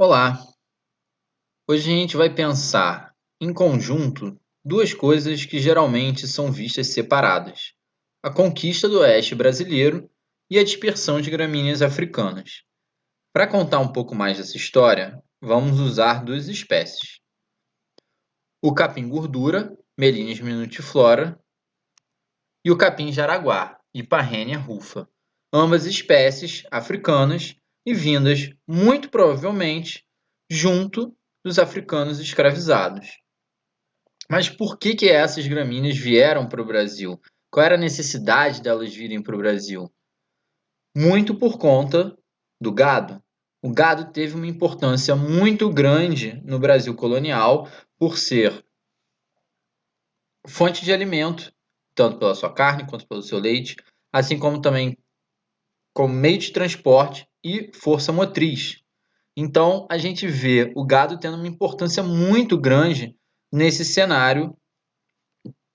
Olá, hoje a gente vai pensar em conjunto duas coisas que geralmente são vistas separadas: a conquista do oeste brasileiro e a dispersão de gramíneas africanas. Para contar um pouco mais dessa história, vamos usar duas espécies: o capim gordura, Melinis minutiflora, e o capim jaraguá, Iparrhenia rufa, ambas espécies africanas e vindas, muito provavelmente, junto dos africanos escravizados. Mas por que essas gramíneas vieram para o Brasil? Qual era a necessidade delas virem para o Brasil? Muito por conta do gado. O gado teve uma importância muito grande no Brasil colonial por ser fonte de alimento, tanto pela sua carne quanto pelo seu leite, assim como também como meio de transporte e força motriz. Então, a gente vê o gado tendo uma importância muito grande nesse cenário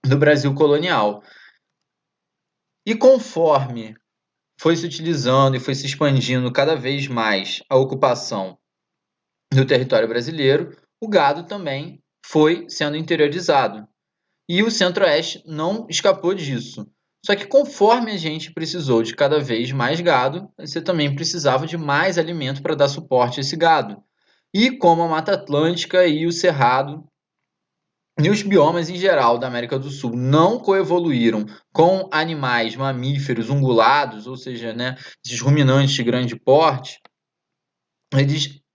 do Brasil colonial. E conforme foi se utilizando e foi se expandindo cada vez mais a ocupação do território brasileiro, o gado também foi sendo interiorizado. E o Centro-Oeste não escapou disso. Só que conforme a gente precisou de cada vez mais gado, você também precisava de mais alimento para dar suporte a esse gado. E como a Mata Atlântica e o Cerrado e os biomas em geral da América do Sul não coevoluíram com animais mamíferos ungulados, ou seja, né, esses ruminantes de grande porte,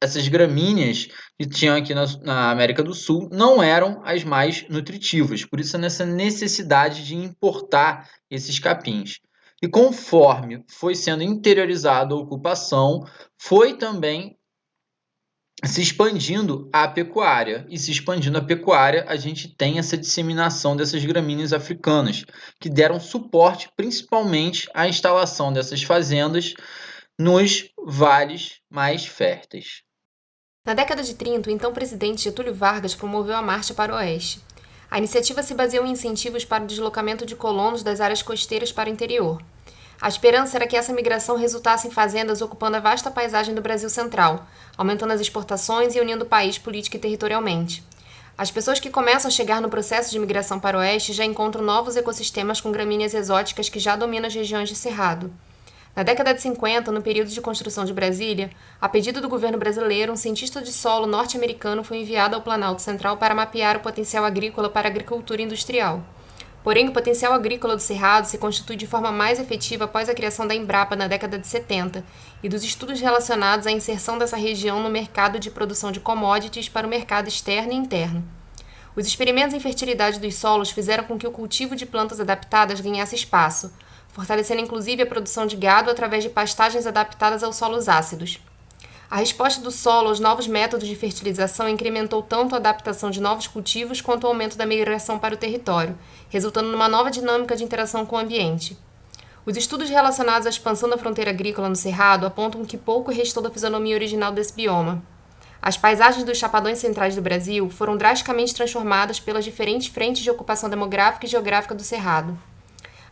essas gramíneas que tinham aqui na América do Sul não eram as mais nutritivas, por isso nessa necessidade de importar esses capins. E conforme foi sendo interiorizada a ocupação, foi também se expandindo a pecuária. E se expandindo a pecuária, a gente tem essa disseminação dessas gramíneas africanas, que deram suporte principalmente à instalação dessas fazendas nos vales mais férteis. Na década de 30, o então presidente Getúlio Vargas promoveu a Marcha para o Oeste. A iniciativa se baseou em incentivos para o deslocamento de colonos das áreas costeiras para o interior. A esperança era que essa migração resultasse em fazendas ocupando a vasta paisagem do Brasil Central, aumentando as exportações e unindo o país política e territorialmente. As pessoas que começam a chegar no processo de migração para o Oeste já encontram novos ecossistemas com gramíneas exóticas que já dominam as regiões de Cerrado. Na década de 50, no período de construção de Brasília, a pedido do governo brasileiro, um cientista de solo norte-americano foi enviado ao Planalto Central para mapear o potencial agrícola para a agricultura industrial. Porém, o potencial agrícola do Cerrado se constitui de forma mais efetiva após a criação da Embrapa na década de 70 e dos estudos relacionados à inserção dessa região no mercado de produção de commodities para o mercado externo e interno. Os experimentos em fertilidade dos solos fizeram com que o cultivo de plantas adaptadas ganhasse espaço, fortalecendo inclusive a produção de gado através de pastagens adaptadas aos solos ácidos. A resposta do solo aos novos métodos de fertilização incrementou tanto a adaptação de novos cultivos quanto o aumento da migração para o território, resultando numa nova dinâmica de interação com o ambiente. Os estudos relacionados à expansão da fronteira agrícola no Cerrado apontam que pouco restou da fisionomia original desse bioma. As paisagens dos chapadões centrais do Brasil foram drasticamente transformadas pelas diferentes frentes de ocupação demográfica e geográfica do Cerrado.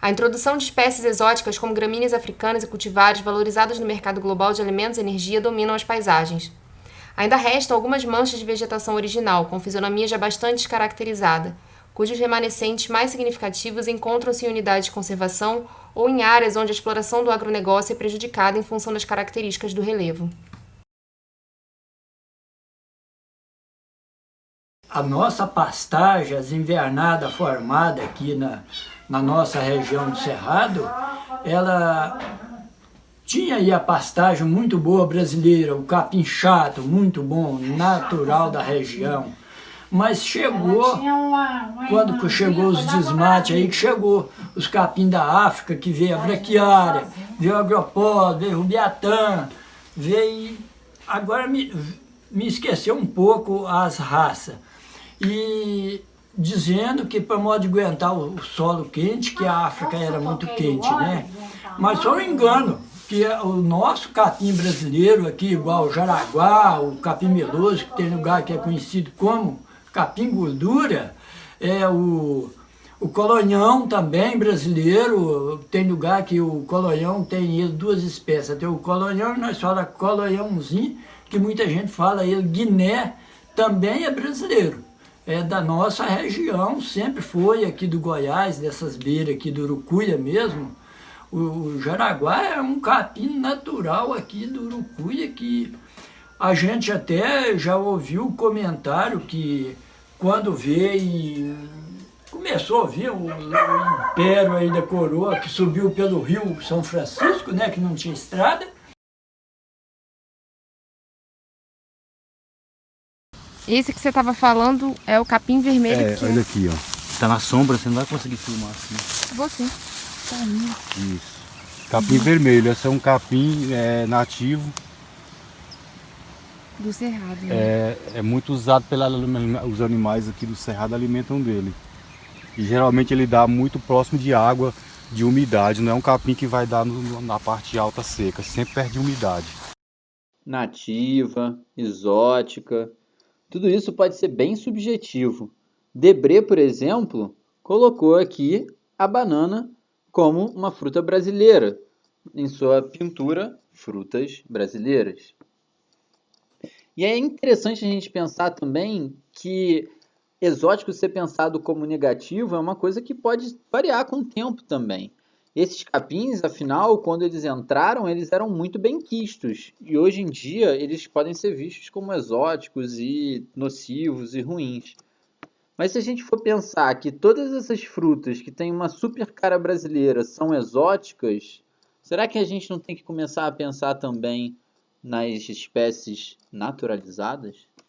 A introdução de espécies exóticas como gramíneas africanas e cultivares valorizadas no mercado global de alimentos e energia dominam as paisagens. Ainda restam algumas manchas de vegetação original, com fisionomia já bastante descaracterizada, cujos remanescentes mais significativos encontram-se em unidades de conservação ou em áreas onde a exploração do agronegócio é prejudicada em função das características do relevo. A nossa pastagem, as invernadas formadas aqui na nossa região do Cerrado, ela tinha aí a pastagem muito boa brasileira, o capim chato, muito bom, natural da região. Mas chegou, quando chegou os desmates aí, que chegou os capim da África, que veio a braquiária, veio o agropó, veio o rubiatã, veio... Agora me esqueceu um pouco as raças. E dizendo que para modo de aguentar o solo quente, que a África era muito quente, né? Mas foi um engano, que o nosso capim brasileiro aqui, igual o jaraguá, o capim meloso, que tem lugar que é conhecido como capim gordura, o colonhão também brasileiro, tem lugar que o colonhão tem duas espécies, tem o colonhão, nós falamos colonhãozinho, que muita gente fala, ele, Guiné, também é brasileiro. É da nossa região, sempre foi aqui do Goiás, dessas beiras aqui do Urucuia mesmo. O jaraguá é um capim natural aqui do Urucuia, que a gente até já ouviu o comentário que quando veio, começou a vir o império aí da coroa, que subiu pelo rio São Francisco, né, que não tinha estrada. Esse que você estava falando é o capim vermelho. É, olha aqui, ó. Tá na sombra, você não vai conseguir filmar assim. Vou sim. Tá aí. Isso. Capim vermelho, esse é um capim nativo. Do cerrado. Né? É muito usado os animais aqui do cerrado alimentam dele. E geralmente ele dá muito próximo de água, de umidade. Não é um capim que vai dar na parte alta seca, sempre perde umidade. Nativa, exótica, tudo isso pode ser bem subjetivo. Debré, por exemplo, colocou aqui a banana como uma fruta brasileira, em sua pintura Frutas Brasileiras. E é interessante a gente pensar também que exótico ser pensado como negativo é uma coisa que pode variar com o tempo também. Esses capins, afinal, quando eles entraram, eles eram muito benquistos. E hoje em dia, eles podem ser vistos como exóticos e nocivos e ruins. Mas se a gente for pensar que todas essas frutas que têm uma super cara brasileira são exóticas, será que a gente não tem que começar a pensar também nas espécies naturalizadas?